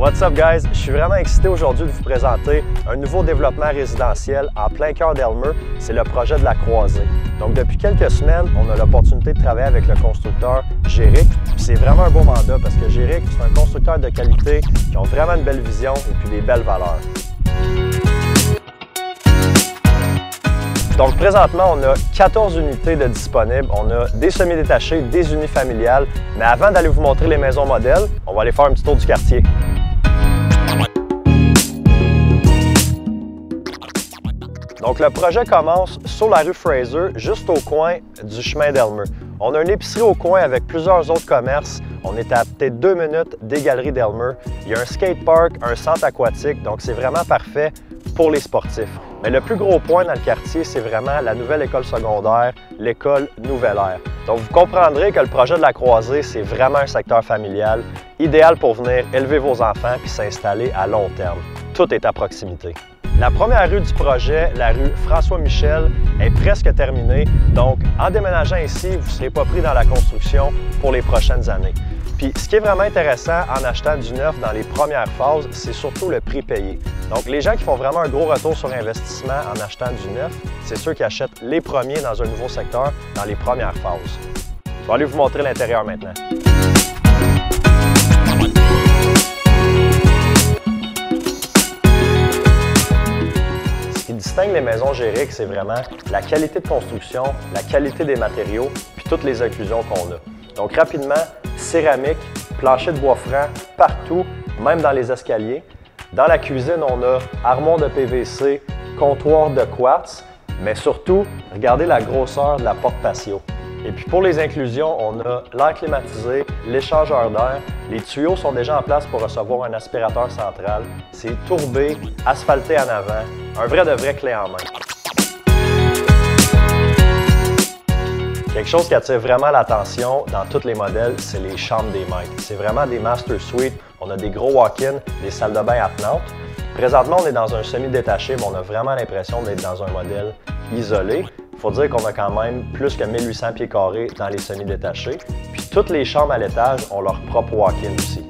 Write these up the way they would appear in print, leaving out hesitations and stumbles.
What's up guys? Je suis vraiment excité aujourd'hui de vous présenter un nouveau développement résidentiel en plein cœur d'Aylmer. C'est le projet de la Croisée. Donc depuis quelques semaines, on a l'opportunité de travailler avec le constructeur Géric. C'est vraiment un beau mandat parce que Géric, c'est un constructeur de qualité qui ont vraiment une belle vision et puis des belles valeurs. Donc présentement, on a 14 unités de disponibles. On a des semi-détachés, des unifamiliales. Mais avant d'aller vous montrer les maisons modèles, on va aller faire un petit tour du quartier. Donc le projet commence sur la rue Fraser, juste au coin du chemin d'Aylmer. On a une épicerie au coin avec plusieurs autres commerces. On est à peut-être 2 minutes des galeries d'Aylmer. Il y a un skatepark, un centre aquatique, donc c'est vraiment parfait pour les sportifs. Mais le plus gros point dans le quartier, c'est vraiment la nouvelle école secondaire, l'école Nouvelle-Ère. Donc vous comprendrez que le projet de la Croisée, c'est vraiment un secteur familial, idéal pour venir élever vos enfants puis s'installer à long terme. Tout est à proximité. La première rue du projet, la rue François-Michel, est presque terminée. Donc, en déménageant ici, vous ne serez pas pris dans la construction pour les prochaines années. Puis, ce qui est vraiment intéressant en achetant du neuf dans les premières phases, c'est surtout le prix payé. Donc, les gens qui font vraiment un gros retour sur investissement en achetant du neuf, c'est ceux qui achètent les premiers dans un nouveau secteur dans les premières phases. Je vais aller vous montrer l'intérieur maintenant. Ce qui distingue les maisons Géric, c'est vraiment la qualité de construction, la qualité des matériaux, puis toutes les inclusions qu'on a. Donc rapidement, céramique, plancher de bois franc partout, même dans les escaliers. Dans la cuisine, on a armoire de PVC, comptoir de quartz, mais surtout, regardez la grosseur de la porte patio. Et puis pour les inclusions, on a l'air climatisé, l'échangeur d'air. Les tuyaux sont déjà en place pour recevoir un aspirateur central. C'est tourbé, asphalté en avant, un vrai de vrai clé en main. Quelque chose qui attire vraiment l'attention dans tous les modèles, c'est les chambres des maîtres. C'est vraiment des master suites. On a des gros walk-in, des salles de bain attenantes. Présentement, on est dans un semi-détaché, mais on a vraiment l'impression d'être dans un modèle isolé. Il faut dire qu'on a quand même plus que 1800 pieds carrés dans les semi-détachés. Puis toutes les chambres à l'étage ont leur propre walk-in aussi.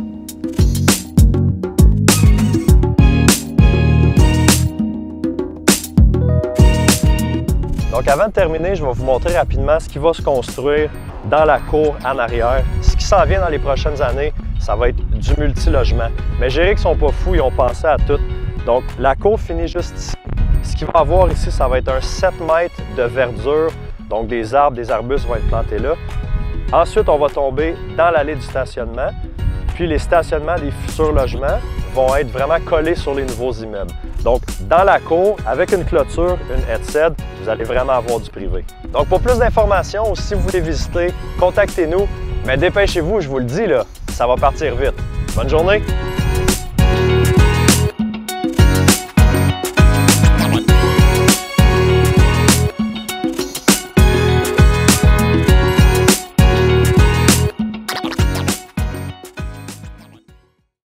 Donc avant de terminer, je vais vous montrer rapidement ce qui va se construire dans la cour en arrière. Ce qui s'en vient dans les prochaines années, ça va être du multilogement. Mais Géric ne sont pas fous, ils ont pensé à tout. Donc la cour finit juste ici. Ce qu'il va y avoir ici, ça va être un 7 mètres de verdure. Donc des arbres, des arbustes vont être plantés là. Ensuite, on va tomber dans l'allée du stationnement. Puis les stationnements des futurs logements vont être vraiment collés sur les nouveaux immeubles. Donc, dans la cour, avec une clôture, une headset, vous allez vraiment avoir du privé. Donc, pour plus d'informations, ou si vous voulez visiter, contactez-nous. Mais dépêchez-vous, je vous le dis, là, ça va partir vite. Bonne journée!